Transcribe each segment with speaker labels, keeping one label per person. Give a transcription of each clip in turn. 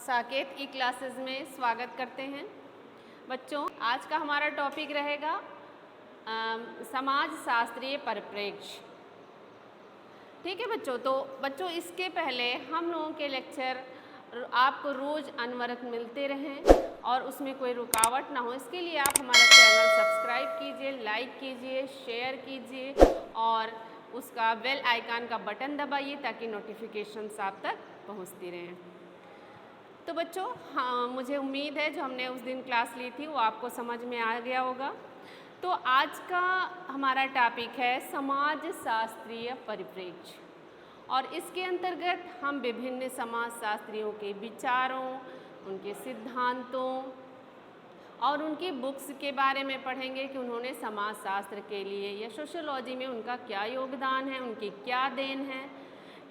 Speaker 1: साकेत ई classes में स्वागत करते हैं। बच्चों, आज का हमारा टॉपिक रहेगा समाज शास्त्रीय परिप्रेक्ष्य। ठीक है बच्चों, तो बच्चों इसके पहले हम लोगों के लेक्चर आपको रोज़ अनवरत मिलते रहें और उसमें कोई रुकावट ना हो, इसके लिए आप हमारा चैनल सब्सक्राइब कीजिए, लाइक कीजिए, शेयर कीजिए और उसका बेल आइकन का बटन दबाइए ताकि नोटिफिकेशंस आप तक पहुंचती रहें। तो बच्चों, हाँ, मुझे उम्मीद है जो हमने उस दिन क्लास ली थी वो आपको समझ में आ गया होगा। तो आज का हमारा टॉपिक है समाज शास्त्रीय परिप्रेक्ष्य और इसके अंतर्गत हम विभिन्न समाज शास्त्रियों के विचारों, उनके सिद्धांतों और उनकी बुक्स के बारे में पढ़ेंगे कि उन्होंने समाज शास्त्र के लिए या सोशियोलॉजी में उनका क्या योगदान है, उनकी क्या देन है।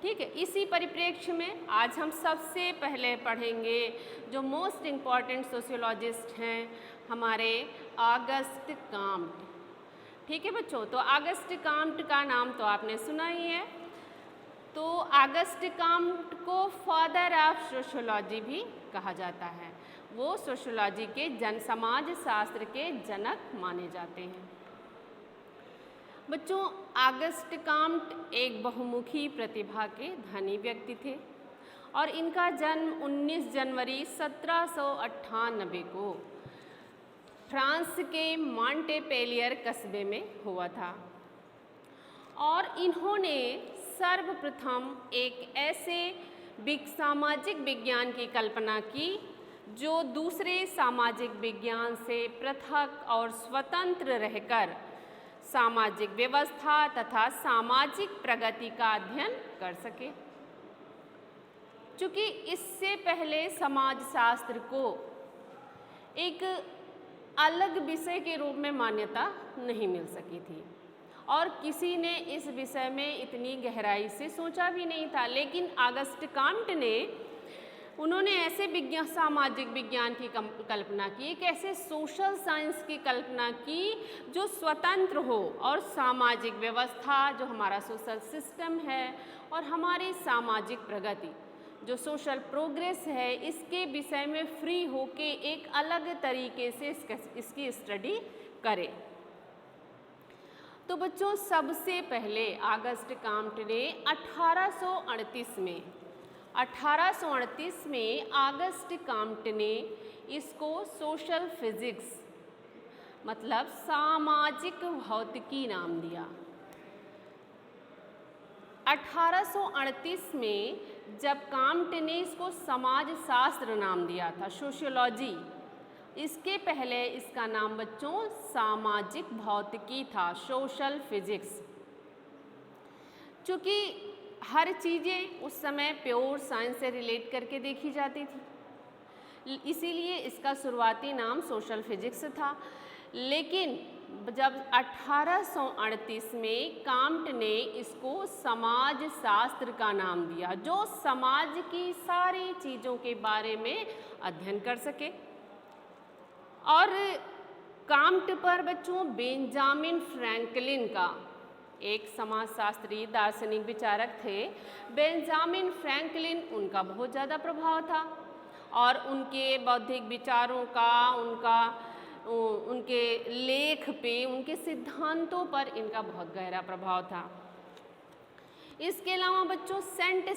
Speaker 1: ठीक है, इसी परिप्रेक्ष्य में आज हम सबसे पहले पढ़ेंगे जो मोस्ट इम्पॉर्टेंट सोशियोलॉजिस्ट हैं हमारे ऑगस्ट कॉम्ट। ठीक है बच्चों, तो ऑगस्ट कॉम्ट का नाम तो आपने सुना ही है। तो ऑगस्ट कॉम्ट को फादर ऑफ सोशियोलॉजी भी कहा जाता है। वो सोशियोलॉजी के समाज शास्त्र के जनक माने जाते हैं। बच्चों, ऑगस्ट कॉम्ट एक बहुमुखी प्रतिभा के धनी व्यक्ति थे और इनका जन्म 19 जनवरी 1798 को फ्रांस के मॉन्टेपेलियर कस्बे में हुआ था और इन्होंने सर्वप्रथम एक ऐसे सामाजिक विज्ञान की कल्पना की जो दूसरे सामाजिक विज्ञान से पृथक और स्वतंत्र रहकर सामाजिक व्यवस्था तथा सामाजिक प्रगति का अध्ययन कर सके। चूँकि इससे पहले समाजशास्त्र को एक अलग विषय के रूप में मान्यता नहीं मिल सकी थी और किसी ने इस विषय में इतनी गहराई से सोचा भी नहीं था, लेकिन ऑगस्ट कॉम्ट ने उन्होंने ऐसे सामाजिक विज्ञान की कल्पना की, एक ऐसे सोशल साइंस की कल्पना की जो स्वतंत्र हो और सामाजिक व्यवस्था जो हमारा सोशल सिस्टम है और हमारी सामाजिक प्रगति जो सोशल प्रोग्रेस है इसके विषय में फ्री होके एक अलग तरीके से इसकी स्टडी करे। तो बच्चों, सबसे पहले ऑगस्ट कॉम्ट ने 1838 में ऑगस्ट कॉम्ट ने इसको सोशल फिजिक्स मतलब सामाजिक भौतिकी नाम दिया। 1838 में जब कॉम्ट ने इसको समाजशास्त्र नाम दिया था, सोशियोलॉजी, इसके पहले इसका नाम बच्चों सामाजिक भौतिकी था, सोशल फिजिक्स। चूँकि हर चीज़ें उस समय प्योर साइंस से रिलेट करके देखी जाती थी, इसीलिए इसका शुरुआती नाम सोशल फिजिक्स था। लेकिन जब 1838 में कॉम्ट ने इसको समाज शास्त्र का नाम दिया जो समाज की सारी चीज़ों के बारे में अध्ययन कर सके। और कॉम्ट पर बच्चों बेंजामिन फ्रैंकलिन का, एक समाजशास्त्री दार्शनिक विचारक थे, बेंजामिन फ्रैंकलिन, उनका बहुत ज़्यादा प्रभाव था और उनके बौद्धिक विचारों का, उनके लेख पे, उनके सिद्धांतों पर इनका बहुत गहरा प्रभाव था। इसके अलावा बच्चों सेंट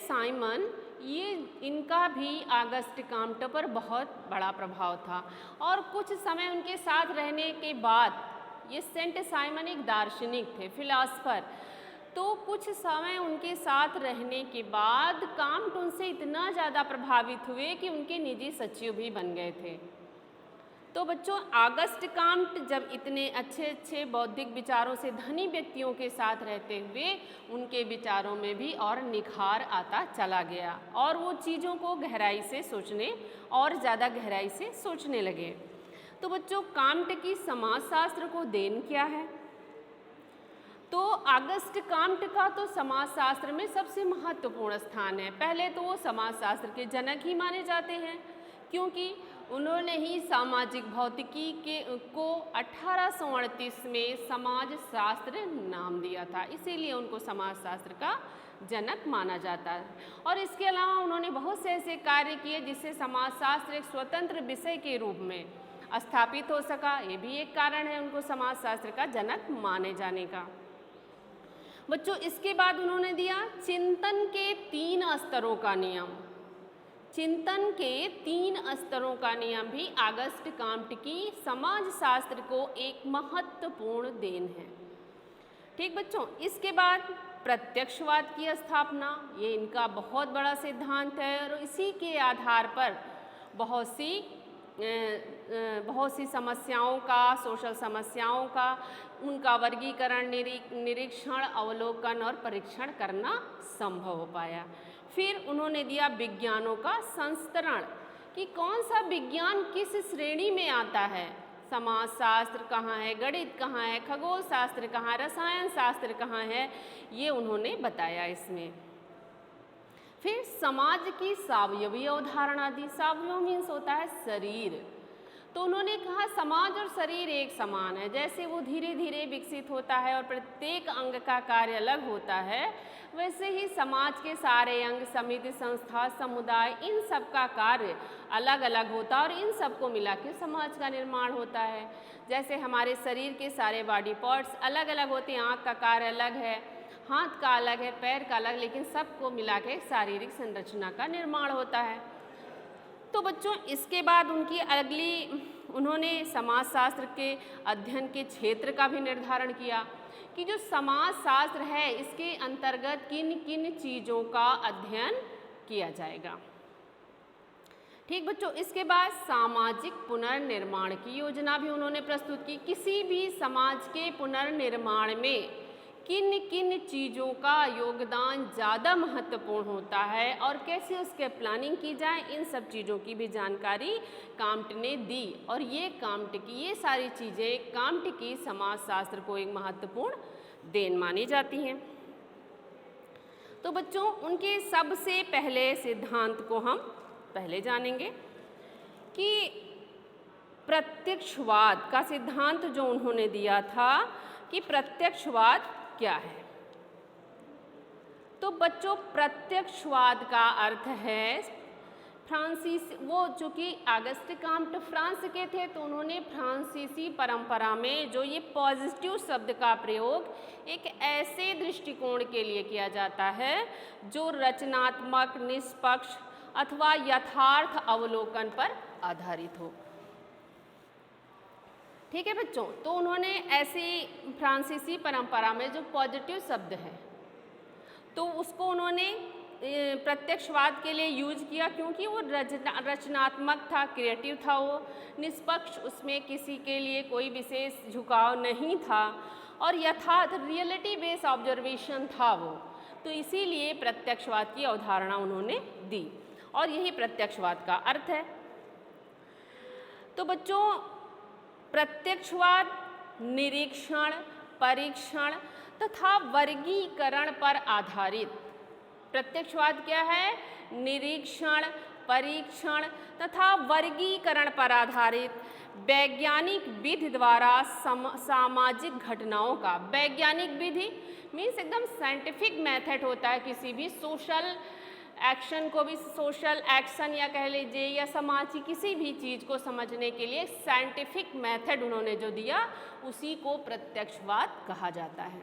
Speaker 1: साइमन ये इनका भी ऑगस्ट कॉम्ट पर बहुत बड़ा प्रभाव था और कुछ समय उनके साथ रहने के बाद, ये सेंट साइमन एक दार्शनिक थे, फिलासफर, तो कुछ समय उनके साथ रहने के बाद कॉम्ट उनसे इतना ज़्यादा प्रभावित हुए कि उनके निजी सचिव भी बन गए थे। तो बच्चों, ऑगस्ट कॉम्ट जब इतने अच्छे बौद्धिक विचारों से धनी व्यक्तियों के साथ रहते हुए उनके विचारों में भी और निखार आता चला गया और वो चीज़ों को गहराई से सोचने और ज़्यादा गहराई से सोचने लगे। तो बच्चों, कॉम्ट की समाजशास्त्र को देन क्या है? तो ऑगस्ट कॉम्ट का तो समाजशास्त्र में सबसे महत्वपूर्ण स्थान है। पहले तो वो समाजशास्त्र के जनक ही माने जाते हैं क्योंकि उन्होंने ही सामाजिक भौतिकी को 1838 में समाजशास्त्र नाम दिया था, इसीलिए उनको समाजशास्त्र का जनक माना जाता है। और इसके अलावा उन्होंने बहुत से ऐसे कार्य किए जिससे समाजशास्त्र एक स्वतंत्र विषय के रूप में स्थापित हो सका। ये भी एक कारण है उनको समाजशास्त्र का जनक माने जाने का। बच्चों, इसके बाद उन्होंने दिया चिंतन के 3 स्तरों का नियम। चिंतन के 3 स्तरों का नियम भी ऑगस्ट कॉम्ट की समाजशास्त्र को एक महत्वपूर्ण देन है। ठीक बच्चों, इसके बाद प्रत्यक्षवाद की स्थापना, ये इनका बहुत बड़ा सिद्धांत है और इसी के आधार पर बहुत सी समस्याओं का, सोशल समस्याओं का, उनका वर्गीकरण, निरीक्षण, अवलोकन और परीक्षण करना संभव हो पाया। फिर उन्होंने दिया विज्ञानों का संस्तरण कि कौन सा विज्ञान किस श्रेणी में आता है। समाजशास्त्र कहाँ है, गणित कहाँ है, खगोल शास्त्र कहाँ है, रसायन शास्त्र कहाँ है, ये उन्होंने बताया इसमें। फिर समाज की सावयवी अवधारणा दी। सावयव मीन्स होता है शरीर। तो उन्होंने कहा समाज और शरीर एक समान है। जैसे वो धीरे धीरे विकसित होता है और प्रत्येक अंग का कार्य अलग होता है, वैसे ही समाज के सारे अंग, समिति, संस्था, समुदाय, इन सब का कार्य अलग अलग होता है और इन सबको मिला के समाज का निर्माण होता है। जैसे हमारे शरीर के सारे बॉडी पार्ट्स अलग अलग होते हैं, आँख का कार्य अलग है, हाथ का अलग है, पैर का अलग, लेकिन सबको मिला के शारीरिक संरचना का निर्माण होता है। तो बच्चों, इसके बाद उन्होंने समाजशास्त्र के अध्ययन के क्षेत्र का भी निर्धारण किया कि जो समाजशास्त्र है इसके अंतर्गत किन किन चीज़ों का अध्ययन किया जाएगा। ठीक बच्चों, इसके बाद सामाजिक पुनर्निर्माण की योजना भी उन्होंने प्रस्तुत की। किसी भी समाज के पुनर्निर्माण में किन किन चीज़ों का योगदान ज़्यादा महत्वपूर्ण होता है और कैसे उसके प्लानिंग की जाए, इन सब चीज़ों की भी जानकारी कॉम्ट ने दी। और ये सारी चीज़ें कॉम्ट की समाजशास्त्र को एक महत्वपूर्ण देन मानी जाती हैं। तो बच्चों, उनके सबसे पहले सिद्धांत को हम पहले जानेंगे कि प्रत्यक्षवाद का सिद्धांत जो उन्होंने दिया था कि प्रत्यक्षवाद क्या है। तो बच्चों, प्रत्यक्षवाद का अर्थ है वो चूँकि ऑगस्ट कॉम्ट फ्रांस के थे, तो उन्होंने फ्रांसीसी परंपरा में जो ये पॉजिटिव शब्द का प्रयोग एक ऐसे दृष्टिकोण के लिए किया जाता है जो रचनात्मक, निष्पक्ष अथवा यथार्थ अवलोकन पर आधारित हो। ठीक है बच्चों, तो उन्होंने ऐसी फ्रांसीसी परंपरा में जो पॉजिटिव शब्द है तो उसको उन्होंने प्रत्यक्षवाद के लिए यूज किया, क्योंकि वो रचनात्मक था, क्रिएटिव था, वो निष्पक्ष, उसमें किसी के लिए कोई विशेष झुकाव नहीं था और यथार्थ रियलिटी बेस्ड ऑब्जर्वेशन था वो। तो इसीलिए प्रत्यक्षवाद की अवधारणा उन्होंने दी और यही प्रत्यक्षवाद का अर्थ है। तो बच्चों, प्रत्यक्षवाद निरीक्षण, परीक्षण तथा वर्गीकरण पर आधारित। प्रत्यक्षवाद क्या है? निरीक्षण, परीक्षण तथा वर्गीकरण पर आधारित वैज्ञानिक विधि द्वारा सामाजिक घटनाओं का, वैज्ञानिक विधि मीन्स एकदम साइंटिफिक मेथड होता है किसी भी सोशल एक्शन को भी, सोशल एक्शन या कह लीजिए या समाज की किसी भी चीज़ को समझने के लिए साइंटिफिक मेथड उन्होंने जो दिया उसी को प्रत्यक्षवाद कहा जाता है।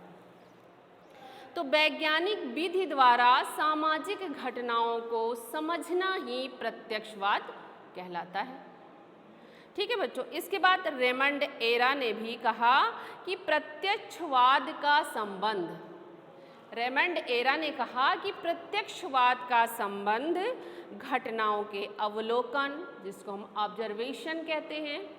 Speaker 1: तो वैज्ञानिक विधि द्वारा सामाजिक घटनाओं को समझना ही प्रत्यक्षवाद कहलाता है। ठीक है बच्चों, इसके बाद रेमंड एरा ने भी कहा कि प्रत्यक्षवाद का संबंध, रेमंड एरा ने कहा कि प्रत्यक्षवाद का संबंध घटनाओं के अवलोकन, जिसको हम ऑब्जर्वेशन कहते हैं,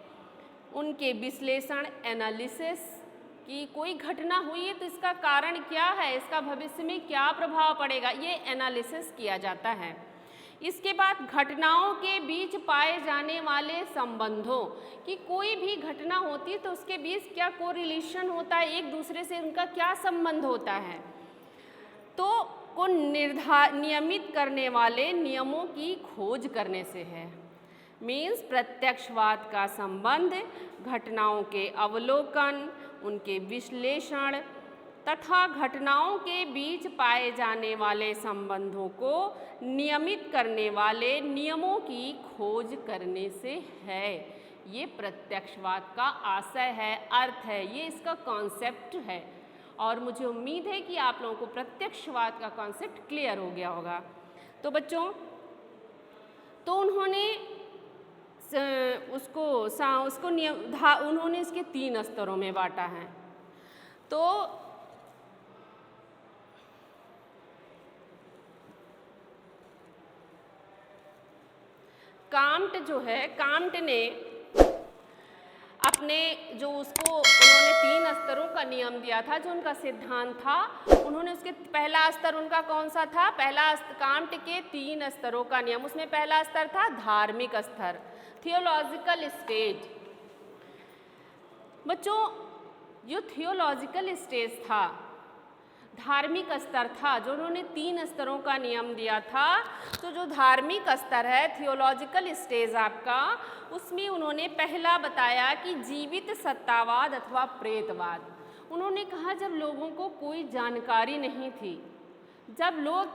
Speaker 1: उनके विश्लेषण, एनालिसिस, कि कोई घटना हुई है तो इसका कारण क्या है, इसका भविष्य में क्या प्रभाव पड़ेगा, ये एनालिसिस किया जाता है। इसके बाद घटनाओं के बीच पाए जाने वाले संबंधों, कि कोई भी घटना होती है तो उसके बीच क्या कोरिलेशन होता है, एक दूसरे से उनका क्या संबंध होता है, तो को नियमित करने वाले नियमों की खोज करने से है। मीन्स प्रत्यक्षवाद का संबंध घटनाओं के अवलोकन, उनके विश्लेषण तथा घटनाओं के बीच पाए जाने वाले संबंधों को नियमित करने वाले नियमों की खोज करने से है। ये प्रत्यक्षवाद का आशय है, अर्थ है, ये इसका कॉन्सेप्ट है। और मुझे उम्मीद है कि आप लोगों को प्रत्यक्षवाद का कॉन्सेप्ट क्लियर हो गया होगा। तो बच्चों, तो उन्होंने उन्होंने इसके 3 स्तरों में बांटा है। तो कांट जो है, कांट ने अपने जो उसको उन्होंने 3 स्तरों का नियम दिया था, जो उनका सिद्धांत था, उन्होंने उसके पहला स्तर उनका कौन सा था? कांट के 3 स्तरों का नियम, उसमें पहला स्तर था धार्मिक स्तर, थियोलॉजिकल स्टेज। बच्चों, जो थियोलॉजिकल स्टेज था, धार्मिक स्तर था, जो उन्होंने 3 स्तरों का नियम दिया था, तो जो धार्मिक स्तर है, थियोलॉजिकल स्टेज आपका, उसमें उन्होंने पहला बताया कि जीवित सत्तावाद अथवा प्रेतवाद। उन्होंने कहा जब लोगों को कोई जानकारी नहीं थी, जब लोग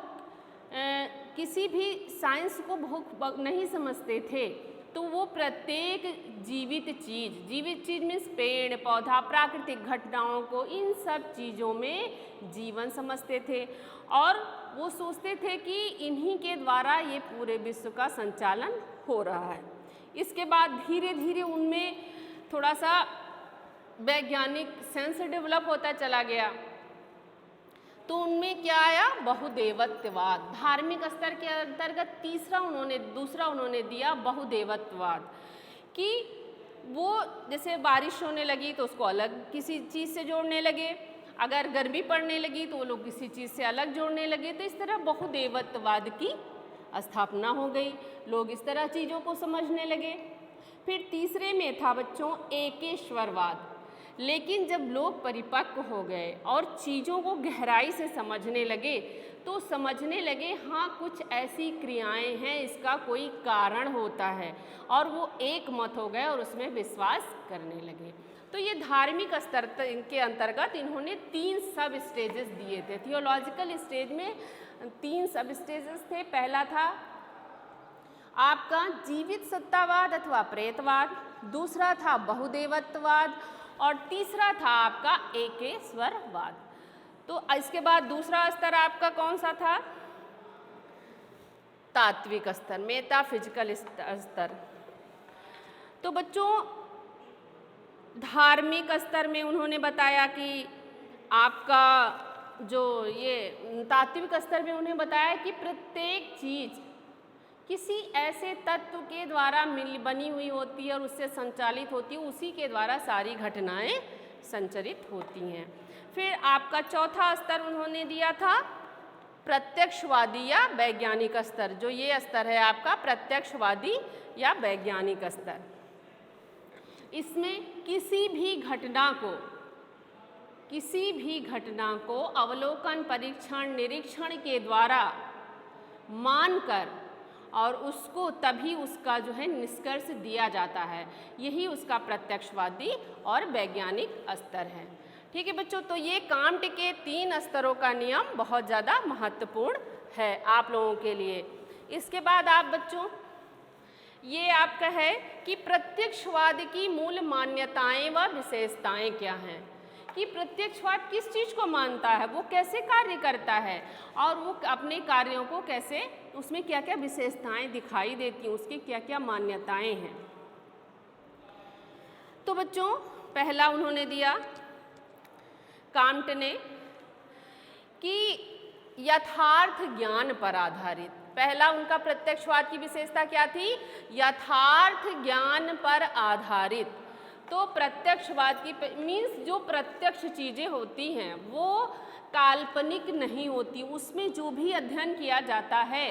Speaker 1: किसी भी साइंस को बहुत नहीं समझते थे, तो वो प्रत्येक जीवित चीज़ मीन्स पेड़ पौधा, प्राकृतिक घटनाओं को, इन सब चीज़ों में जीवन समझते थे और वो सोचते थे कि इन्हीं के द्वारा ये पूरे विश्व का संचालन हो रहा है। इसके बाद धीरे धीरे उनमें थोड़ा सा वैज्ञानिक सेंस डेवलप होता चला गया, तो उनमें क्या आया? बहुदेवत्ववाद। धार्मिक स्तर के अंतर्गत दूसरा उन्होंने दिया बहुदेवत्ववाद, कि वो जैसे बारिश होने लगी तो उसको अलग किसी चीज़ से जोड़ने लगे, अगर गर्मी पड़ने लगी तो वो लोग किसी चीज़ से अलग जोड़ने लगे। तो इस तरह बहुदेवत्ववाद की स्थापना हो गई, लोग इस तरह चीज़ों को समझने लगे। फिर तीसरे में था बच्चों एकेश्वरवाद। लेकिन जब लोग परिपक्व हो गए और चीज़ों को गहराई से समझने लगे, तो समझने लगे हाँ कुछ ऐसी क्रियाएं हैं, इसका कोई कारण होता है, और वो एक मत हो गए और उसमें विश्वास करने लगे। तो ये धार्मिक स्तर के अंतर्गत इन्होंने 3 सब स्टेजेस दिए थे। थियोलॉजिकल स्टेज में 3 सब स्टेजेस थे। पहला था आपका जीवित सत्तावाद अथवा प्रेतवाद, दूसरा था बहुदेवत्ववाद, और तीसरा था आपका एकेश्वरवाद। तो इसके बाद दूसरा स्तर आपका कौन सा था? तात्विक स्तर, मेटाफिजिकल स्तर। तो बच्चों, धार्मिक स्तर में उन्होंने बताया कि आपका जो ये तात्विक स्तर में उन्हें बताया कि प्रत्येक चीज़ किसी ऐसे तत्व के द्वारा बनी हुई होती है और उससे संचालित होती है, उसी के द्वारा सारी घटनाएं संचरित होती हैं। फिर आपका चौथा स्तर उन्होंने दिया था प्रत्यक्षवादी या वैज्ञानिक स्तर। जो ये स्तर है आपका प्रत्यक्षवादी या वैज्ञानिक स्तर, इसमें किसी भी घटना को अवलोकन, परीक्षण, निरीक्षण के द्वारा मानकर और उसको तभी उसका जो है निष्कर्ष दिया जाता है, यही उसका प्रत्यक्षवादी और वैज्ञानिक स्तर है। ठीक है बच्चों, तो ये कांट के 3 स्तरों का नियम बहुत ज़्यादा महत्वपूर्ण है आप लोगों के लिए। इसके बाद आप बच्चों, ये आपका है कि प्रत्यक्षवाद की मूल मान्यताएं व विशेषताएं क्या हैं, कि प्रत्यक्षवाद किस चीज़ को मानता है, वो कैसे कार्य करता है और वो अपने कार्यों को कैसे, उसमें क्या क्या विशेषताएं दिखाई देती हैं, उसकी क्या क्या मान्यताएं हैं। तो बच्चों, पहला उन्होंने दिया कांट ने कि यथार्थ ज्ञान पर आधारित। पहला उनका प्रत्यक्षवाद की विशेषता क्या थी? यथार्थ ज्ञान पर आधारित। तो प्रत्यक्षवाद की मीन्स जो प्रत्यक्ष चीज़ें होती हैं वो काल्पनिक नहीं होती, उसमें जो भी अध्ययन किया जाता है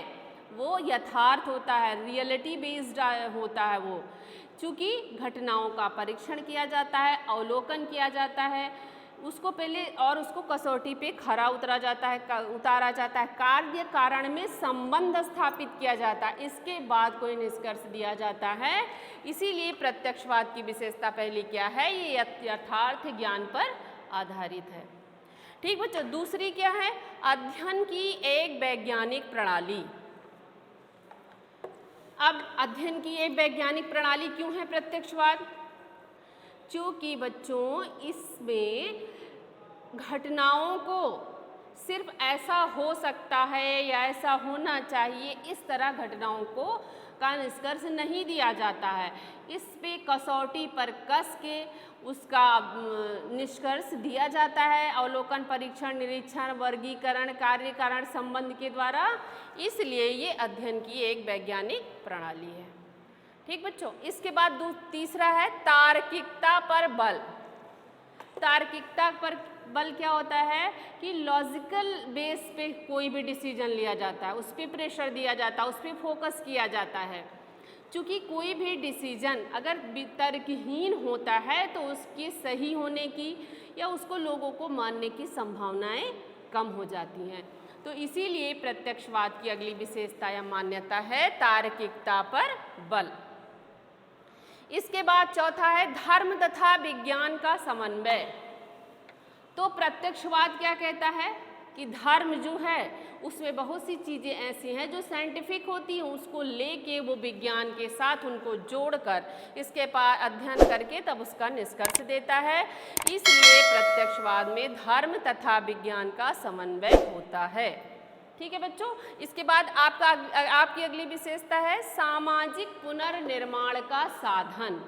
Speaker 1: वो यथार्थ होता है, रियलिटी बेस्ड होता है वो, चूँकि घटनाओं का परीक्षण किया जाता है, अवलोकन किया जाता है, उसको पहले और उसको कसौटी पे खरा उतारा जाता है, कार्य कारण में संबंध स्थापित किया जाता है, इसके बाद कोई निष्कर्ष दिया जाता है। इसीलिए प्रत्यक्षवाद की विशेषता पहली क्या है? ये यथार्थ ज्ञान पर आधारित है। ठीक बच्चों, दूसरी क्या है? अध्ययन की एक वैज्ञानिक प्रणाली। अब अध्ययन की एक वैज्ञानिक प्रणाली क्यों है प्रत्यक्षवाद? क्योंकि बच्चों इसमें घटनाओं को सिर्फ ऐसा हो सकता है या ऐसा होना चाहिए, इस तरह घटनाओं को का निष्कर्ष नहीं दिया जाता है। इस पे कसौटी पर कस के उसका निष्कर्ष दिया जाता है अवलोकन, परीक्षण, निरीक्षण, वर्गीकरण, कार्य कारण संबंध के द्वारा। इसलिए ये अध्ययन की एक वैज्ञानिक प्रणाली है। ठीक बच्चों, इसके बाद तीसरा है तार्किकता पर बल। तार्किकता पर बल क्या होता है कि लॉजिकल बेस पे कोई भी डिसीजन लिया जाता है, उस पर प्रेशर दिया जाता है, उस पर फोकस किया जाता है। क्योंकि कोई भी डिसीजन अगर तर्कहीन होता है तो उसके सही होने की या उसको लोगों को मानने की संभावनाएं कम हो जाती हैं। तो इसीलिए प्रत्यक्षवाद की अगली विशेषता या मान्यता है तार्किकता पर बल। इसके बाद चौथा है धर्म तथा विज्ञान का समन्वय। तो प्रत्यक्षवाद क्या कहता है कि धर्म जो है उसमें बहुत सी चीज़ें ऐसी हैं जो साइंटिफिक होती हैं, उसको लेके वो विज्ञान के साथ उनको जोड़कर इसके पास अध्ययन करके तब उसका निष्कर्ष देता है। इसलिए प्रत्यक्षवाद में धर्म तथा विज्ञान का समन्वय होता है। ठीक है बच्चों, इसके बाद आपकी अगली विशेषता है सामाजिक पुनर्निर्माण का साधन।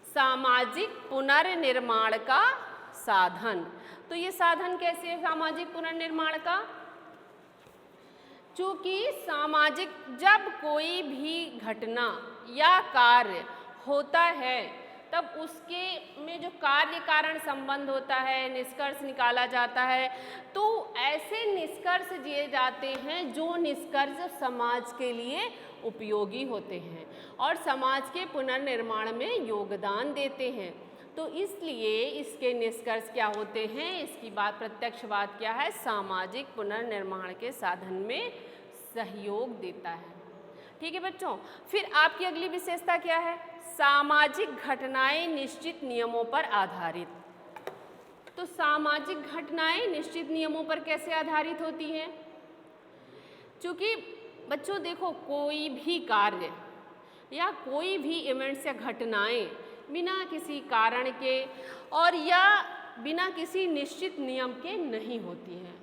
Speaker 1: सामाजिक पुनर्निर्माण का साधन। तो ये साधन कैसे है सामाजिक पुनर्निर्माण का? चूंकि सामाजिक जब कोई भी घटना या कार्य होता है तब उसके में जो कार्य कारण संबंध होता है, निष्कर्ष निकाला जाता है। तो ऐसे निष्कर्ष दिए जाते हैं जो निष्कर्ष समाज के लिए उपयोगी होते हैं और समाज के पुनर्निर्माण में योगदान देते हैं। तो इसलिए इसके निष्कर्ष क्या होते हैं? इसकी बात प्रत्यक्षवाद क्या है? सामाजिक पुनर्निर्माण के साधन में सहयोग देता है। ठीक है बच्चों, फिर आपकी अगली विशेषता क्या है? सामाजिक घटनाएं निश्चित नियमों पर आधारित। तो सामाजिक घटनाएं निश्चित नियमों पर कैसे आधारित होती हैं? क्योंकि बच्चों देखो, कोई भी कार्य या कोई भी इवेंट्स या घटनाएं बिना किसी कारण के और या बिना किसी निश्चित नियम के नहीं होती हैं।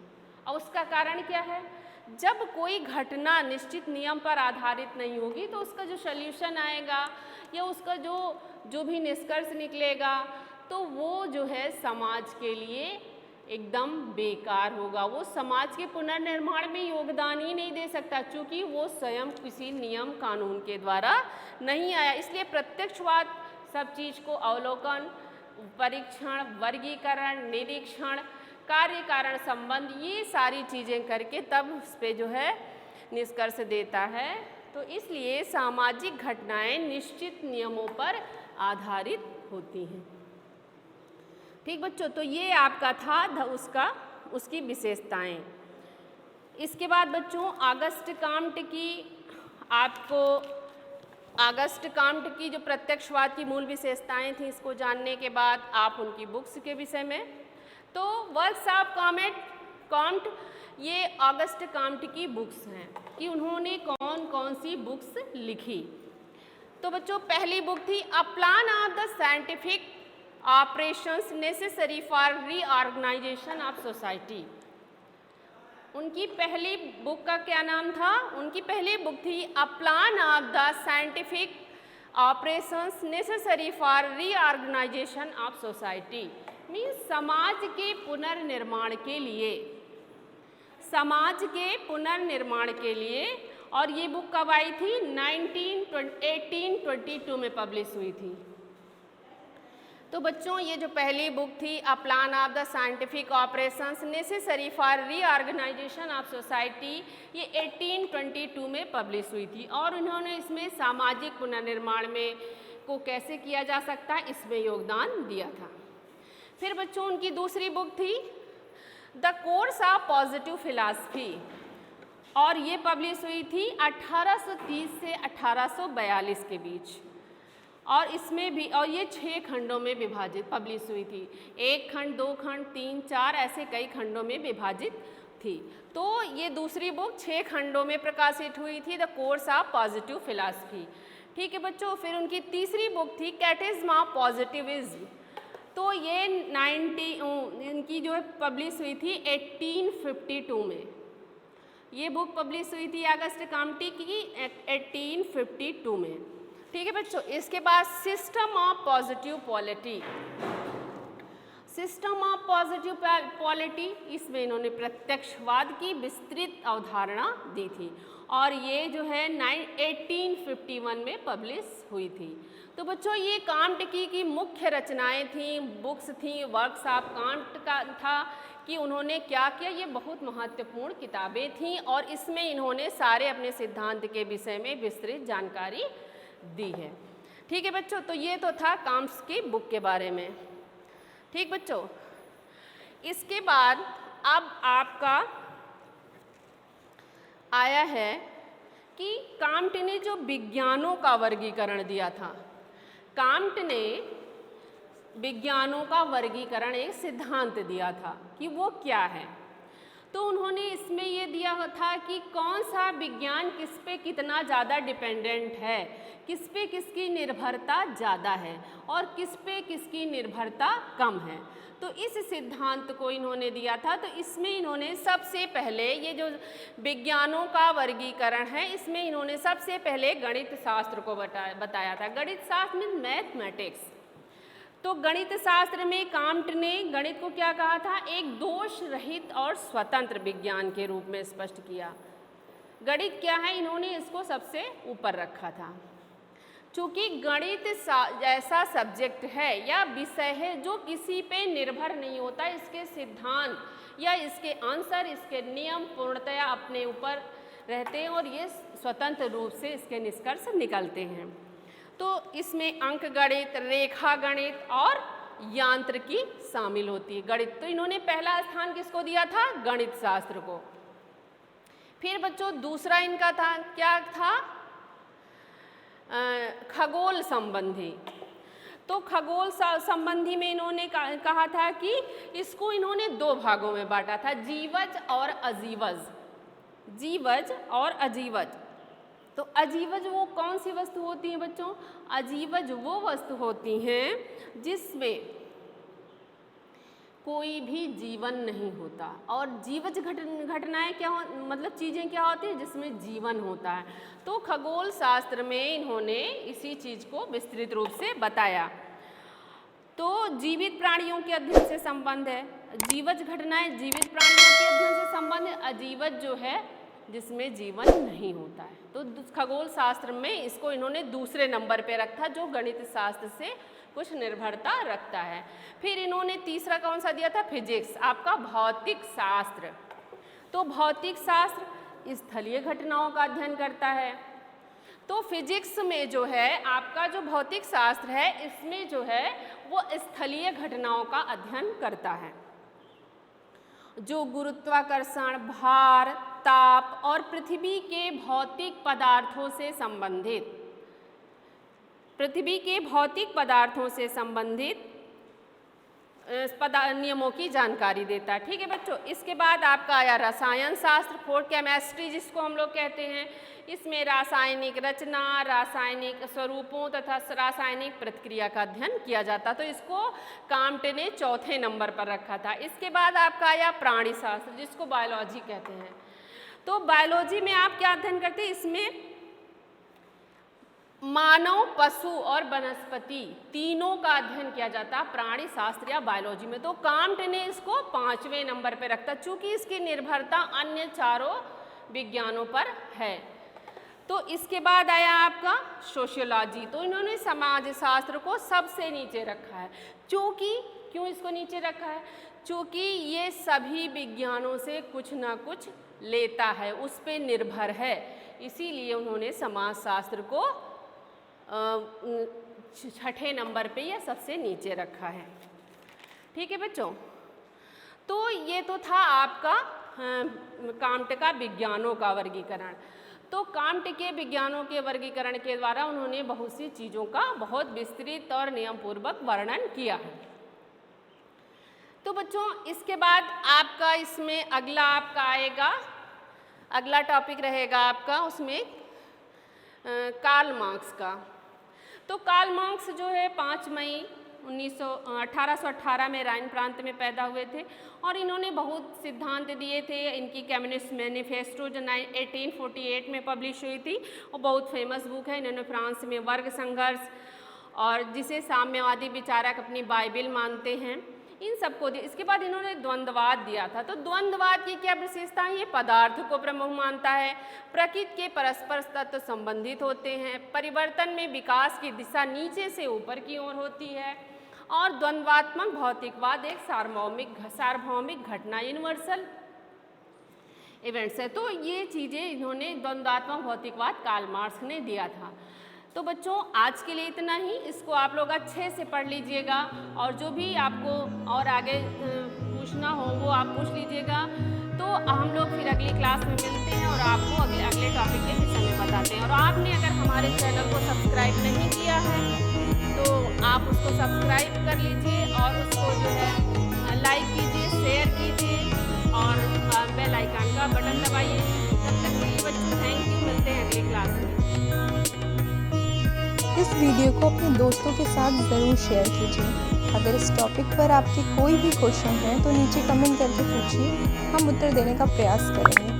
Speaker 1: और उसका कारण क्या है? जब कोई घटना निश्चित नियम पर आधारित नहीं होगी तो उसका जो सल्यूशन आएगा या उसका जो भी निष्कर्ष निकलेगा तो वो जो है समाज के लिए एकदम बेकार होगा। वो समाज के पुनर्निर्माण में योगदान ही नहीं दे सकता क्योंकि वो स्वयं किसी नियम कानून के द्वारा नहीं आया। इसलिए प्रत्यक्षवाद सब चीज़ को अवलोकन, परीक्षण, वर्गीकरण, निरीक्षण, कार्य कारण संबंध, ये सारी चीज़ें करके तब उस पर जो है निष्कर्ष देता है। तो इसलिए सामाजिक घटनाएं निश्चित नियमों पर आधारित होती हैं। ठीक बच्चों, तो ये आपका था उसकी विशेषताएं। इसके बाद बच्चों ऑगस्ट काम्ट की जो प्रत्यक्षवाद की मूल विशेषताएं थी, इसको जानने के बाद आप उनकी बुक्स के विषय में, तो वर्क्स ऑफ काम्ट ये ऑगस्ट काम्ट की बुक्स हैं कि उन्होंने कौन कौन सी बुक्स लिखी। तो बच्चों पहली बुक थी a plan of the scientific operations necessary for reorganisation of society. उनकी पहली बुक का क्या नाम था? उनकी पहली बुक थी a plan of the scientific operations necessary for reorganisation of society. Means समाज के पुनर्निर्माण के लिए। और ये बुक कब आई थी? 1822 में पब्लिश हुई थी। तो बच्चों ये जो पहली बुक थी a plan of the scientific operations necessary for reorganisation of society, ये 1822 में पब्लिश हुई थी और उन्होंने इसमें सामाजिक पुनर्निर्माण में को कैसे किया जा सकता है इसमें योगदान दिया था। फिर बच्चों उनकी दूसरी बुक थी the course of positive philosophy और ये पब्लिश हुई थी 1830 से 1842 के बीच। और इसमें भी, और ये 6 खंडों में विभाजित पब्लिश हुई थी। 1 खंड, 2 खंड, 3, 4 ऐसे कई खंडों में विभाजित थी। तो ये दूसरी बुक 6 खंडों में प्रकाशित हुई थी, the course of positive philosophy. ठीक है बच्चों, फिर उनकी तीसरी बुक थी कैटेज्म ऑफ पॉजिटिविज्म। तो ये इनकी जो है पब्लिश हुई थी 1852 में। ये बुक पब्लिश हुई थी ऑगस्ट काम्टी की 1852 में। ठीक है बच्चों, इसके बाद system of positive polity. System of positive polity, इसमें इन्होंने प्रत्यक्षवाद की विस्तृत अवधारणा दी थी और ये जो है 1851 में पब्लिश हुई थी। तो बच्चों ये कांट की मुख्य रचनाएं थीं, बुक्स थीं, वर्क्स ऑफ कांट का था कि उन्होंने क्या किया। ये बहुत महत्वपूर्ण किताबें थीं और इसमें इन्होंने सारे अपने सिद्धांत के विषय में विस्तृत जानकारी दी है। ठीक है बच्चों, तो ये तो था कांट की बुक के बारे में। ठीक बच्चों, इसके बाद अब आपका आया है कि कांट ने जो विज्ञानों का वर्गीकरण दिया था, कांट ने विज्ञानों का वर्गीकरण एक सिद्धांत दिया था कि वो क्या है। तो उन्होंने इसमें ये दिया था कि कौन सा विज्ञान किस पे कितना ज़्यादा डिपेंडेंट है, किस पे किसकी निर्भरता ज़्यादा है और किस पे किसकी निर्भरता कम है। तो इस सिद्धांत को इन्होंने दिया था। तो इसमें इन्होंने सबसे पहले ये जो विज्ञानों का वर्गीकरण है, इसमें इन्होंने सबसे पहले गणित शास्त्र को बताया था। गणित शास्त्र मीन्स मैथमेटिक्स। तो गणित शास्त्र में कांट ने गणित को क्या कहा था, एक दोष रहित और स्वतंत्र विज्ञान के रूप में स्पष्ट किया। गणित क्या है, इन्होंने इसको सबसे ऊपर रखा था। चूँकि गणित ऐसा सब्जेक्ट है या विषय है जो किसी पे निर्भर नहीं होता, इसके सिद्धांत या इसके आंसर, इसके नियम पूर्णतया अपने ऊपर रहते हैं और ये स्वतंत्र रूप से इसके निष्कर्ष निकलते हैं। तो इसमें अंक गणित, रेखा गणित और यांत्रिकी शामिल होती है। गणित, तो इन्होंने पहला स्थान किसको दिया था, गणित शास्त्र को। फिर बच्चों दूसरा इनका था, क्या था, खगोल संबंधी। तो खगोल संबंधी में इन्होंने कहा था कि इसको इन्होंने 2 भागों में बांटा था, जीवज और अजीवज। जीवज और अजीवज। तो अजीवज वो कौन सी वस्तु होती हैं बच्चों, अजीवज वो वस्तु होती हैं जिसमें कोई भी जीवन नहीं होता। और जीवज घटनाएं क्या मतलब चीज़ें क्या होती हैं, जिसमें जीवन होता है। तो खगोल शास्त्र में इन्होंने इसी चीज़ को विस्तृत रूप से बताया। तो जीवित प्राणियों के अध्ययन से संबंध है, जीवज घटनाएं जीवित प्राणियों के अध्ययन से संबंध है, अजीवज जो है जिसमें जीवन नहीं होता है। तो खगोल शास्त्र में इसको इन्होंने दूसरे नंबर पे रखा, जो गणित शास्त्र से कुछ निर्भरता रखता है। फिर इन्होंने तीसरा कौन सा दिया था, फिजिक्स, आपका भौतिक शास्त्र। तो भौतिक शास्त्र स्थलीय घटनाओं का अध्ययन करता है। तो फिजिक्स में जो है आपका जो भौतिक शास्त्र है, इसमें जो है वो स्थलीय घटनाओं का अध्ययन करता है, जो गुरुत्वाकर्षण, भार, ताप और पृथ्वी के भौतिक पदार्थों से संबंधित, पृथ्वी के भौतिक पदार्थों से संबंधित नियमों की जानकारी देता है। ठीक है बच्चों, इसके बाद आपका आया रसायन शास्त्र, फोर केमिस्ट्री जिसको हम लोग कहते हैं। इसमें रासायनिक रचना, रासायनिक स्वरूपों तथा रासायनिक प्रतिक्रिया का अध्ययन किया जाता। तो इसको कांट ने चौथे नंबर पर रखा था। इसके बाद आपका आया प्राणी शास्त्र, जिसको बायोलॉजी कहते हैं। तो बायोलॉजी में आप क्या अध्ययन करते हैं, इसमें मानव, पशु और वनस्पति तीनों का अध्ययन किया जाता है प्राणी शास्त्र या बायोलॉजी में। तो कांट ने इसको 5वें नंबर पर रखता, चूंकि इसकी निर्भरता अन्य चारों विज्ञानों पर है। तो इसके बाद आया आपका सोशियोलॉजी। तो इन्होंने समाज शास्त्र को सबसे नीचे रखा है। क्यों इसको नीचे रखा है, चूँकि ये सभी विज्ञानों से कुछ ना कुछ लेता है, उस पर निर्भर है, इसीलिए उन्होंने समाज शास्त्र को 6ठे नंबर पे या सबसे नीचे रखा है। ठीक है बच्चों, तो ये तो था आपका कांट का विज्ञानों का वर्गीकरण। तो कांटिकीय विज्ञानों के वर्गीकरण के द्वारा उन्होंने बहुत सी चीज़ों का बहुत विस्तृत और नियमपूर्वक वर्णन किया है। तो बच्चों इसके बाद आपका इसमें अगला आएगा, अगला टॉपिक रहेगा आपका उसमें कार्ल मार्क्स का। तो कार्ल मार्क्स जो है 5 मई 1818 में राइन प्रांत में पैदा हुए थे और इन्होंने बहुत सिद्धांत दिए थे। इनकी कम्युनिस्ट मैनिफेस्टो जो 1848 में पब्लिश हुई थी वो बहुत फेमस बुक है। इन्होंने फ्रांस में वर्ग संघर्ष और जिसे साम्यवादी विचारक अपनी बाइबिल मानते हैं इन सबको दिया। इसके बाद इन्होंने द्वंद्ववाद दिया था। तो द्वंद्ववाद की क्या विशेषता है? ये पदार्थ को प्रमुख मानता है, प्रकृति के परस्पर तत्व संबंधित होते हैं, परिवर्तन में विकास की दिशा नीचे से ऊपर की ओर होती है और द्वंद्वात्मक भौतिकवाद एक सार्वभौमिक घटना यूनिवर्सल इवेंट्स है। तो ये चीज़ें इन्होंने द्वंद्वात्मक भौतिकवाद कार्ल मार्क्स ने दिया था। तो बच्चों आज के लिए इतना ही, इसको आप लोग अच्छे से पढ़ लीजिएगा और जो भी आपको और आगे पूछना हो वो आप पूछ लीजिएगा। तो हम लोग फिर अगली क्लास में मिलते हैं और आपको अगले टॉपिक के विषय में बताते हैं। और आपने अगर हमारे चैनल को सब्सक्राइब नहीं किया है तो आप उसको सब्सक्राइब कर लीजिए और उसको जो है लाइक कीजिए, शेयर कीजिए और बेल आइकन का बटन दबाइए। तब तक के लिए बच्चों थैंक यू, मिलते हैं अगली क्लास में।
Speaker 2: इस वीडियो को अपने दोस्तों के साथ ज़रूर शेयर कीजिए। अगर इस टॉपिक पर आपके कोई भी क्वेश्चन है तो नीचे कमेंट करके पूछिए, हम उत्तर देने का प्रयास करेंगे।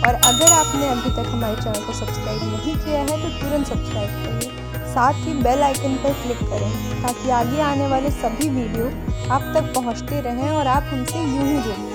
Speaker 2: और अगर आपने अभी तक हमारे चैनल को सब्सक्राइब नहीं किया है तो तुरंत सब्सक्राइब करिए, साथ ही बेल आइकन पर क्लिक करें ताकि आगे आने वाले सभी वीडियो आप तक पहुंचते रहें और आप हमसे यूं ही जुड़ें।